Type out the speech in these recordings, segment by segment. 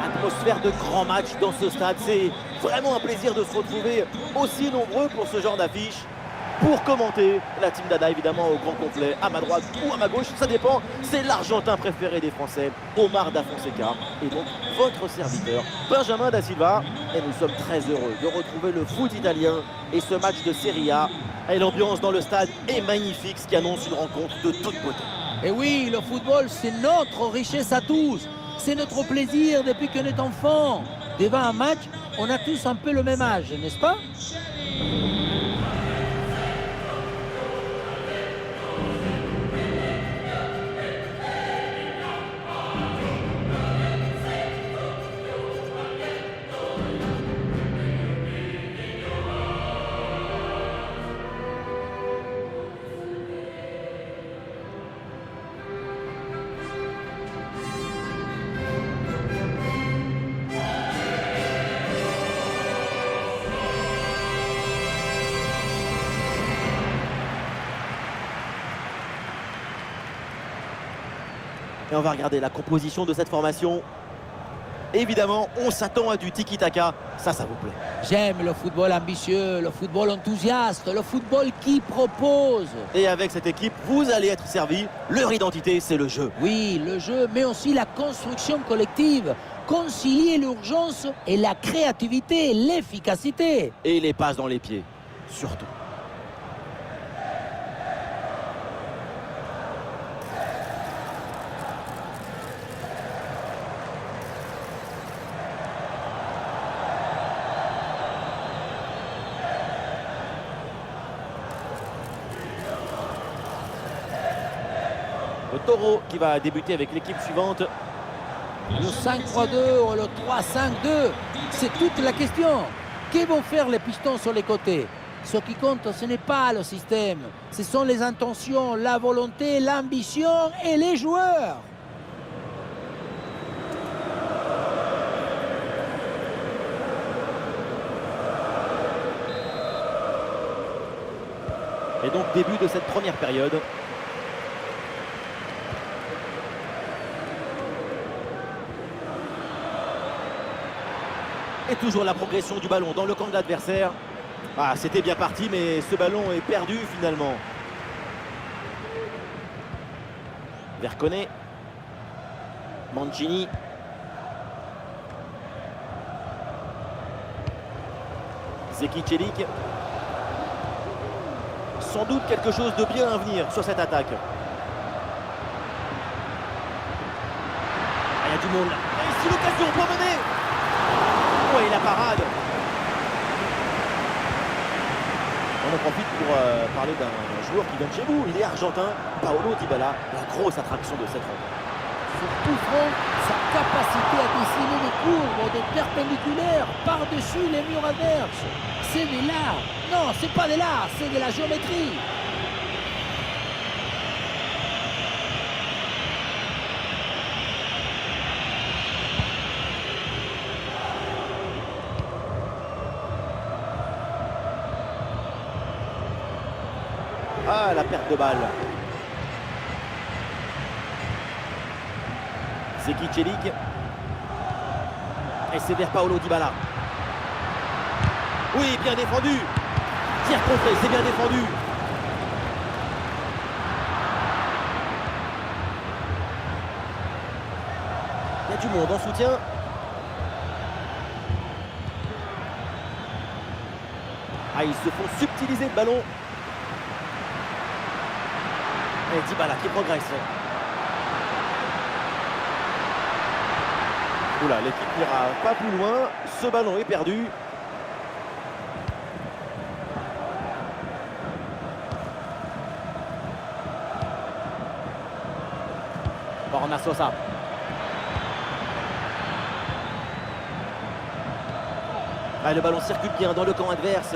Atmosphère de grand match dans ce stade. C'est vraiment un plaisir de se retrouver aussi nombreux pour ce genre d'affiche. Pour commenter la team Dada, évidemment, au grand complet, à ma droite ou à ma gauche, ça dépend. C'est l'Argentin préféré des Français, Omar Da Fonseca, et donc votre serviteur, Benjamin Da Silva. Et nous sommes très heureux de retrouver le foot italien et ce match de Serie A. Et l'ambiance dans le stade est magnifique, ce qui annonce une rencontre de toute beauté. Et oui, le football, c'est notre richesse à tous. C'est notre plaisir depuis qu'on est enfant. Devant un match, on a tous un peu le même âge, n'est-ce pas? Et on va regarder la composition de cette formation. Évidemment, on s'attend à du tiki-taka. Ça vous plaît. J'aime le football ambitieux, le football enthousiaste, le football qui propose. Et avec cette équipe, vous allez être servi. Leur identité, c'est le jeu. Oui, le jeu, mais aussi la construction collective. Concilier l'urgence et la créativité, l'efficacité. Et les passes dans les pieds, surtout. Le Taureau qui va débuter avec l'équipe suivante. Le 5-3-2 ou le 3-5-2, c'est toute la question. Que vont faire les pistons sur les côtés? Ce qui compte, ce n'est pas le système. Ce sont les intentions, la volonté, l'ambition et les joueurs. Et donc début de cette première période. Et toujours la progression du ballon dans le camp de l'adversaire. Ah, c'était bien parti, mais ce ballon est perdu finalement. Verconet. Mancini. Zeki Çelik. Sans doute quelque chose de bien à venir sur cette attaque. Ah, il y a du monde là. Et ici l'occasion pour mener. Oh, et la parade. On en profite pour parler d'un joueur qui vient de chez vous. Il est argentin, Paulo Dybala, la grosse attraction de cette rencontre. Son coup franc, sa capacité à dessiner des courbes, des perpendiculaires par-dessus les murs adverses. C'est de l'art. Non, c'est pas de l'art, c'est de la géométrie. Ah, la perte de balle. Zeki Çelik. Et c'est vers Paulo Dybala. Oui, bien défendu. Tir contré, c'est bien défendu. Il y a du monde en soutien. Ah, ils se font subtiliser le ballon. Et Dybala qui progresse. Oula, l'équipe n'ira pas plus loin. Ce ballon est perdu. Borna Sosa. Ah, le ballon circule bien dans le camp adverse.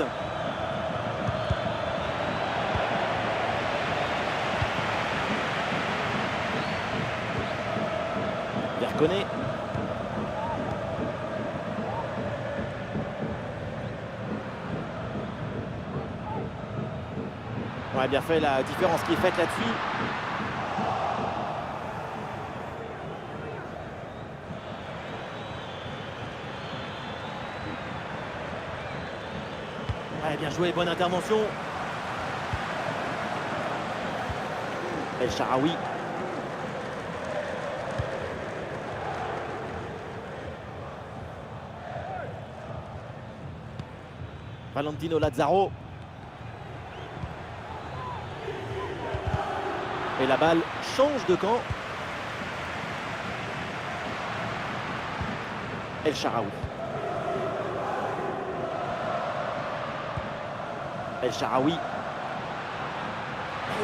Verconet. On a bien fait la différence qui est faite là-dessus. Ouais, bien joué, bonne intervention. El Shaarawy. Valentino Lazaro. Et la balle change de camp. El Shaarawy. El Shaarawy. Et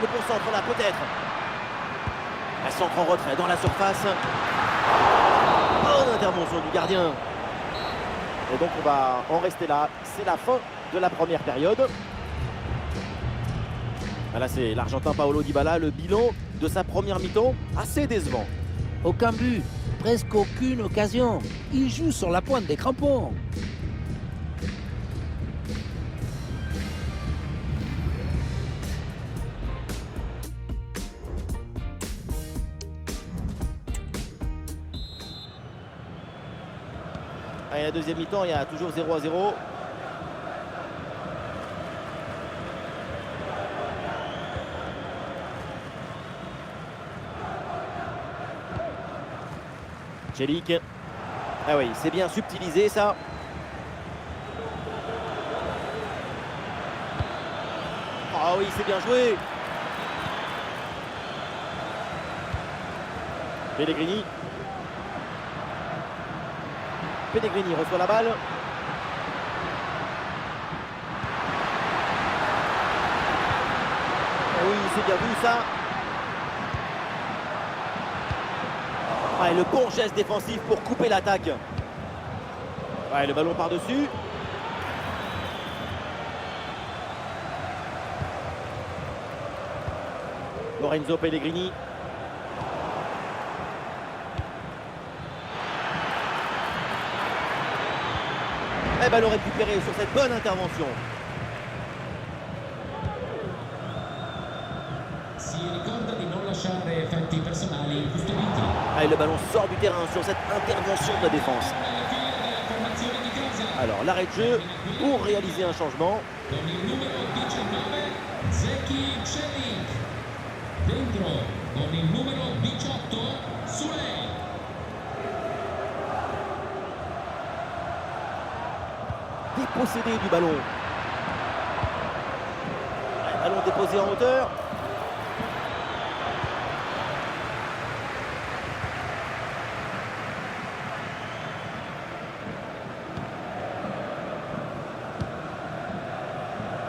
le bon centre là peut-être. Un centre en retrait dans la surface. Bonne intervention du gardien. Et donc on va en rester là. C'est la fin de la première période. Là c'est l'Argentin Paulo Dybala, le bilan de sa première mi-temps assez décevant. Aucun but, presque aucune occasion. Il joue sur la pointe des crampons. Allez, la deuxième mi-temps, il y a toujours 0-0. Celik. Ah oui, c'est bien subtilisé ça. Ah oui, c'est bien joué. Pellegrini. Pellegrini reçoit la balle. Ah oui, c'est bien vu ça. Ah, et le bon geste défensif pour couper l'attaque. Ouais, le ballon par-dessus. Lorenzo Pellegrini. Et ballon récupéré sur cette bonne intervention. Ah, et le ballon sort du terrain sur cette intervention de la défense. Alors l'arrêt de jeu pour réaliser un changement. Dépossédé du ballon. Ballon déposé en hauteur.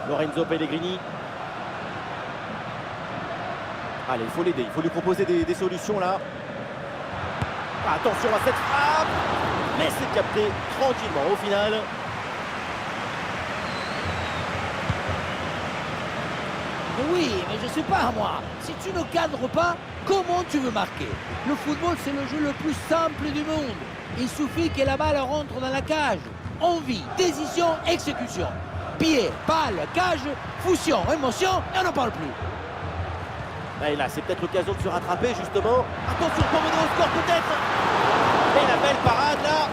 Lorenzo Pellegrini. Allez, il faut l'aider, il faut lui proposer des solutions là. Attention à cette frappe. Mais c'est capté tranquillement au final. Oui, mais je sais pas moi. Si tu ne cadres pas, comment tu veux marquer? Le football, c'est le jeu le plus simple du monde. Il suffit que la balle rentre dans la cage. Envie, décision, exécution. Pied, balle, cage, fusion, émotion, et on n'en parle plus. Et là, c'est peut-être l'occasion de se rattraper justement. Attention pour mener au score peut-être. Et la belle parade là.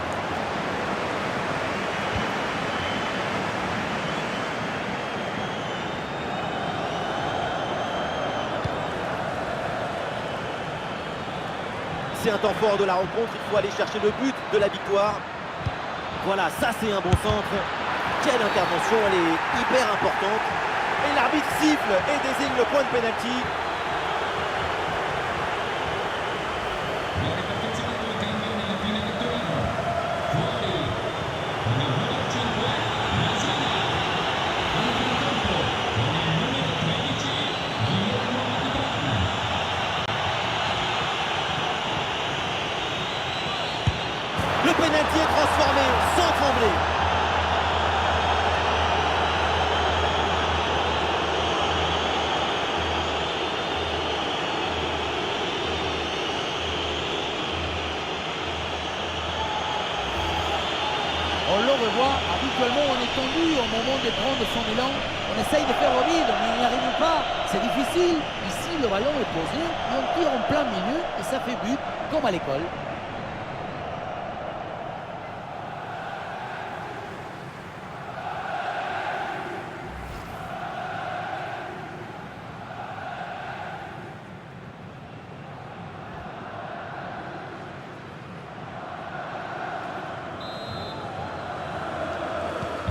C'est un temps fort de la rencontre, il faut aller chercher le but de la victoire. Voilà, ça c'est un bon centre. Quelle intervention, elle est hyper importante. Et l'arbitre siffle et désigne le point de pénalty. Le pénalty est transformé sans trembler. On le revoit, habituellement on est tendu au moment de prendre son élan. On essaye de faire au vide, mais il n'y arrive pas. C'est difficile. Ici, le ballon est posé, et on tire en plein milieu et ça fait but, comme à l'école.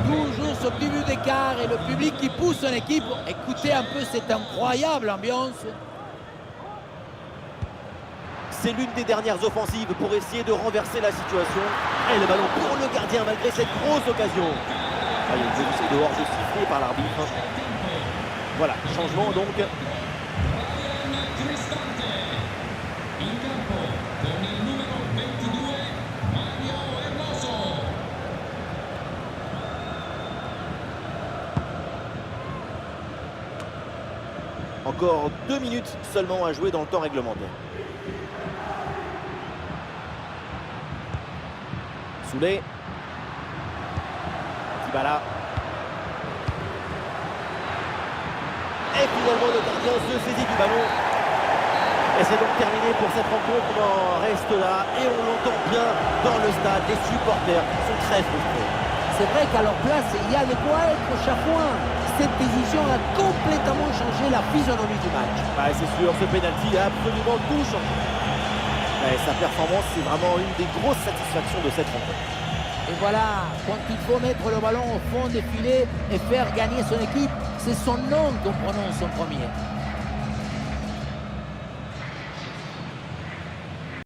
Toujours ce petit but d'écart et le public qui pousse son équipe. Écoutez un peu cette incroyable ambiance. C'est l'une des dernières offensives pour essayer de renverser la situation. Et le ballon pour le gardien malgré cette grosse occasion. Ah, il y a une position de hors-jeu sifflée par l'arbitre. Voilà, changement donc. Encore 2 minutes seulement à jouer dans le temps réglementaire. Soulé. Dybala. Et finalement le gardien se saisit du ballon. Et c'est donc terminé pour cette rencontre. On en reste là et on l'entend bien dans le stade. Les supporters sont très frustrés. C'est vrai qu'à leur place, il y a de quoi être chafouin. Cette décision a complètement changé la physionomie du match. Ouais, c'est sûr, ce pénalty a absolument tout changé. Ouais, sa performance, c'est vraiment une des grosses satisfactions de cette rencontre. Et voilà, quand il faut mettre le ballon au fond des filets et faire gagner son équipe, c'est son nom qu'on prononce en premier.